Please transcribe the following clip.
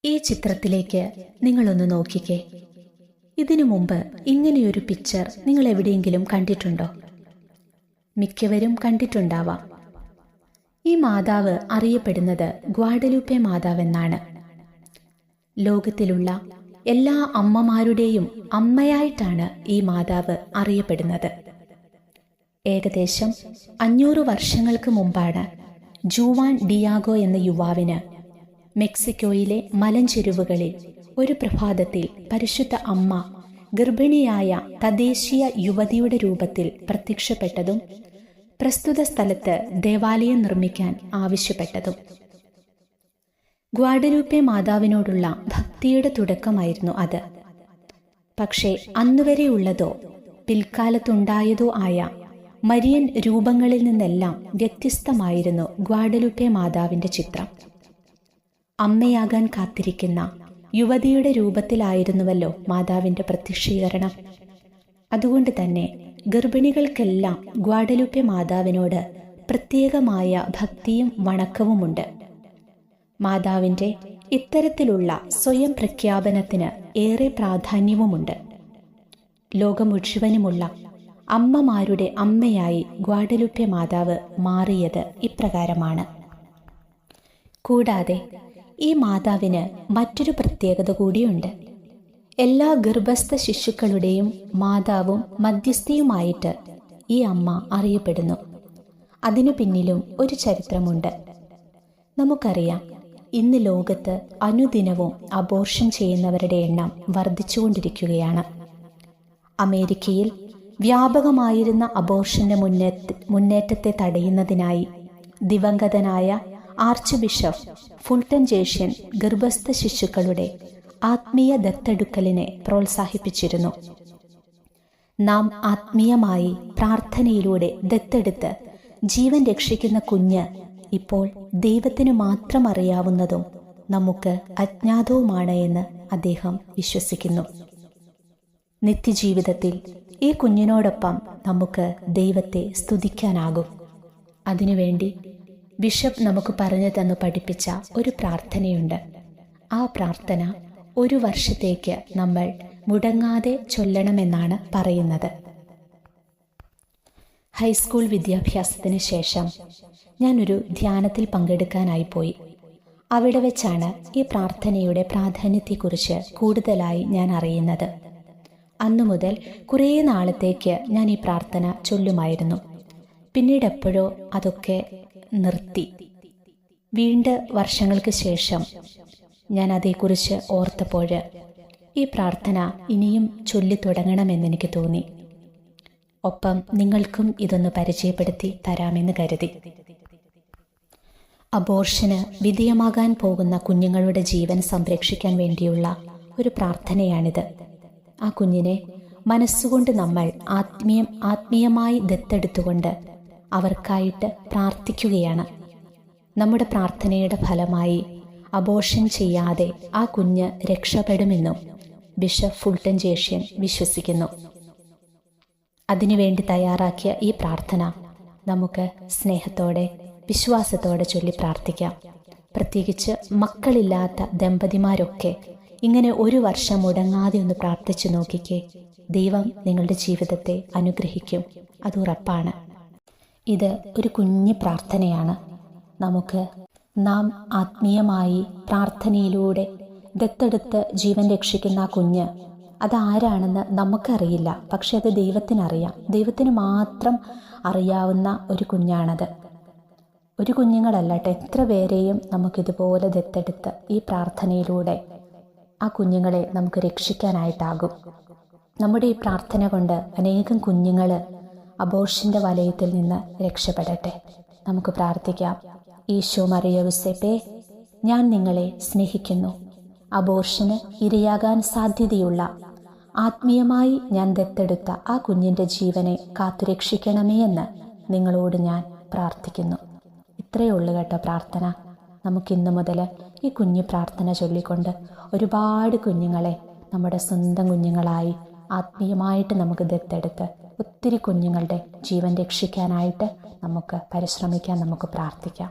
ഈ ചിത്രത്തിലേക്ക് നിങ്ങളൊന്ന് നോക്കിക്കേ. ഇതിനു മുമ്പ് ഇങ്ങനെയൊരു പിക്ചർ നിങ്ങൾ എവിടെയെങ്കിലും കണ്ടിട്ടുണ്ടോ? മിക്കവരും കണ്ടിട്ടുണ്ടാവാം. ഈ മാതാവ് അറിയപ്പെടുന്നത് ഗ്വാഡലൂപ്പെ മാതാവെന്നാണ്. ലോകത്തിലുള്ള എല്ലാ അമ്മമാരുടെയും അമ്മയായിട്ടാണ് ഈ മാതാവ് അറിയപ്പെടുന്നത്. ഏകദേശം 500 വർഷങ്ങൾക്ക് മുമ്പാണ് ജൂവാൻ ഡിയാഗോ എന്ന യുവാവിന് മെക്സിക്കോയിലെ മലഞ്ചെരുവുകളിൽ ഒരു പ്രഭാതത്തിൽ പരിശുദ്ധ അമ്മ ഗർഭിണിയായ തദ്ദേശീയ യുവതിയുടെ രൂപത്തിൽ പ്രത്യക്ഷപ്പെട്ടതും പ്രസ്തുത സ്ഥലത്ത് ദേവാലയം നിർമ്മിക്കാൻ ആവശ്യപ്പെട്ടതും. ഗ്വാഡലൂപ്പെ മാതാവിനോടുള്ള ഭക്തിയുടെ തുടക്കമായിരുന്നു അത്. പക്ഷേ അന്നുവരെയുള്ളതോ പിൽക്കാലത്തുണ്ടായതോ ആയ മരിയൻ രൂപങ്ങളിൽ നിന്നെല്ലാം വ്യത്യസ്തമായിരുന്നു ഗ്വാഡലൂപ്പെ മാതാവിന്റെ ചിത്രം. അമ്മയാകാൻ കാത്തിരിക്കുന്ന യുവതിയുടെ രൂപത്തിലായിരുന്നുവല്ലോ മാതാവിന്റെ പ്രത്യക്ഷീകരണം. അതുകൊണ്ട് തന്നെ ഗർഭിണികൾക്കെല്ലാം ഗ്വാഡലൂപ്പെ മാതാവിനോട് പ്രത്യേകമായ ഭക്തിയും വണക്കവുമുണ്ട്. മാതാവിന്റെ ഇത്തരത്തിലുള്ള സ്വയം പ്രഖ്യാപനത്തിന് ഏറെ പ്രാധാന്യവുമുണ്ട്. ലോകം മുഴുവനുമുള്ള അമ്മമാരുടെ അമ്മയായി ഗ്വാഡലൂപ്പെ മാതാവ് മാറിയത് ഇപ്രകാരമാണ്. കൂടാതെ ഈ മാതാവിന് മറ്റൊരു പ്രത്യേകത കൂടിയുണ്ട്. എല്ലാ ഗർഭസ്ഥ ശിശുക്കളുടെയും മാതാവും മധ്യസ്ഥയുമായിട്ട് ഈ അമ്മ അറിയപ്പെടുന്നു. അതിനു പിന്നിലും ഒരു ചരിത്രമുണ്ട്. നമുക്കറിയാം, ഇന്ന് ലോകത്ത് അനുദിനവും അബോർഷൻ ചെയ്യുന്നവരുടെ എണ്ണം വർദ്ധിച്ചുകൊണ്ടിരിക്കുകയാണ്. അമേരിക്കയിൽ വ്യാപകമായിരുന്ന അബോർഷന്റെ മുന്നേറ്റത്തെ തടയുന്നതിനായി ദിവംഗതനായ ആർച്ച് ബിഷപ്പ് ഫുൾട്ടൻ ജേഷ്യൻ ഗർഭസ്ഥ ശിശുക്കളുടെ ആത്മീയ ദത്തെടുക്കലിനെ പ്രോത്സാഹിപ്പിച്ചിരുന്നു. നാം ആത്മീയമായി പ്രാർത്ഥനയിലൂടെ ദത്തെടുത്ത് ജീവൻ രക്ഷിക്കുന്ന കുഞ്ഞ് ഇപ്പോൾ ദൈവത്തിന് മാത്രം അറിയാവുന്നതും നമുക്ക് അജ്ഞാതവുമാണ് എന്ന് അദ്ദേഹം വിശ്വസിക്കുന്നു. നിത്യജീവിതത്തിൽ ഈ കുഞ്ഞിനോടൊപ്പം നമുക്ക് ദൈവത്തെ സ്തുതിക്കാനാകും. അതിനുവേണ്ടി ബിഷപ്പ് നമുക്ക് പറഞ്ഞു തന്നു പഠിപ്പിച്ച ഒരു പ്രാർത്ഥനയുണ്ട്. ആ പ്രാർത്ഥന 1 വർഷത്തേക്ക് നമ്മൾ മുടങ്ങാതെ ചൊല്ലണമെന്നാണ് പറയുന്നത്. ഹൈസ്കൂൾ വിദ്യാഭ്യാസത്തിന് ശേഷം ഞാനൊരു ധ്യാനത്തിൽ പങ്കെടുക്കാനായി പോയി. അവിടെ വെച്ചാണ് ഈ പ്രാർത്ഥനയുടെ പ്രാധാന്യത്തെക്കുറിച്ച് കൂടുതലായി ഞാൻ അറിയുന്നത്. അന്നു മുതൽ കുറേ നാളത്തേക്ക് ഞാൻ ഈ പ്രാർത്ഥന ചൊല്ലുമായിരുന്നു. പിന്നീട് എപ്പോഴോ അതൊക്കെ നിർത്തി. വീണ്ടും വർഷങ്ങൾക്ക് ശേഷം ഞാൻ അതേക്കുറിച്ച് ഓർത്തപ്പോൾ ഈ പ്രാർത്ഥന ഇനിയും ചൊല്ലി തുടങ്ങണമെന്നെനിക്ക് തോന്നി. ഒപ്പം നിങ്ങൾക്കും ഇതൊന്ന് പരിചയപ്പെടുത്തി തരാമെന്ന് കരുതി. അബോർഷന് വിധേയമാകാൻ പോകുന്ന കുഞ്ഞുങ്ങളുടെ ജീവൻ സംരക്ഷിക്കാൻ വേണ്ടിയുള്ള ഒരു പ്രാർത്ഥനയാണിത്. ആ കുഞ്ഞിനെ മനസ്സുകൊണ്ട് നമ്മൾ ആത്മീയമായി ദത്തെടുത്തുകൊണ്ട് അവർക്കായിട്ട് പ്രാർത്ഥിക്കുകയാണ്. നമ്മുടെ പ്രാർത്ഥനയുടെ ഫലമായി അബോർഷൻ ചെയ്യാതെ ആ കുഞ്ഞ് രക്ഷപ്പെടുമെന്നും ബിഷപ്പ് ഫുൾട്ടൻ ജേഷ്യൻ വിശ്വസിക്കുന്നു. അതിനുവേണ്ടി തയ്യാറാക്കിയ ഈ പ്രാർത്ഥന നമുക്ക് സ്നേഹത്തോടെ വിശ്വാസത്തോടെ ചൊല്ലി പ്രാർത്ഥിക്കാം. പ്രത്യേകിച്ച് മക്കളില്ലാത്ത ദമ്പതിമാരൊക്കെ ഇങ്ങനെ 1 വർഷം മുടങ്ങാതെ ഒന്ന് പ്രാർത്ഥിച്ചു നോക്കിക്കേ. ദൈവം നിങ്ങളുടെ ജീവിതത്തെ അനുഗ്രഹിക്കും, അത് ഉറപ്പാണ്. ഇത് ഒരു കുഞ്ഞു പ്രാർത്ഥനയാണ്. നാം ആത്മീയമായി പ്രാർത്ഥനയിലൂടെ ദത്തെടുത്ത് ജീവൻ രക്ഷിക്കുന്ന ആ കുഞ്ഞ് അതാരാണെന്ന് നമുക്കറിയില്ല. പക്ഷെ അത് ദൈവത്തിനറിയാം. ദൈവത്തിന് മാത്രം അറിയാവുന്ന ഒരു കുഞ്ഞാണത്. ഒരു കുഞ്ഞുങ്ങളല്ല കേട്ടോ, എത്ര പേരെയും നമുക്കിതുപോലെ ദത്തെടുത്ത് ഈ പ്രാർത്ഥനയിലൂടെ ആ കുഞ്ഞുങ്ങളെ നമുക്ക് രക്ഷിക്കാനായിട്ടാകും. നമ്മുടെ ഈ പ്രാർത്ഥന കൊണ്ട് അനേകം കുഞ്ഞുങ്ങൾ അബോർഷന്റെ വലയത്തിൽ നിന്ന് രക്ഷപ്പെടട്ടെ. നമുക്ക് പ്രാർത്ഥിക്കാം. ഈശോ മറിയ യൂസേപ്പേ, ഞാൻ നിങ്ങളെ സ്നേഹിക്കുന്നു. അബോർഷന് ഇരയാകാൻ സാധ്യതയുള്ള ആത്മീയമായി ഞാൻ ദത്തെടുത്ത ആ കുഞ്ഞിൻ്റെ ജീവനെ കാത്തുരക്ഷിക്കണമേ എന്ന് നിങ്ങളോട് ഞാൻ പ്രാർത്ഥിക്കുന്നു. ഇത്രയേ ഉള്ളൂ കേട്ടോ പ്രാർത്ഥന. നമുക്കിന്നു മുതൽ ഈ കുഞ്ഞു പ്രാർത്ഥന ചൊല്ലിക്കൊണ്ട് ഒരുപാട് കുഞ്ഞുങ്ങളെ നമ്മുടെ സ്വന്തം കുഞ്ഞുങ്ങളായി ആത്മീയമായിട്ട് നമുക്ക് ദത്തെടുത്ത് ഒത്തിരി കുഞ്ഞുങ്ങളുടെ ജീവൻ രക്ഷിക്കാനായിട്ട് നമുക്ക് പരിശ്രമിക്കാം, നമുക്ക് പ്രാർത്ഥിക്കാം.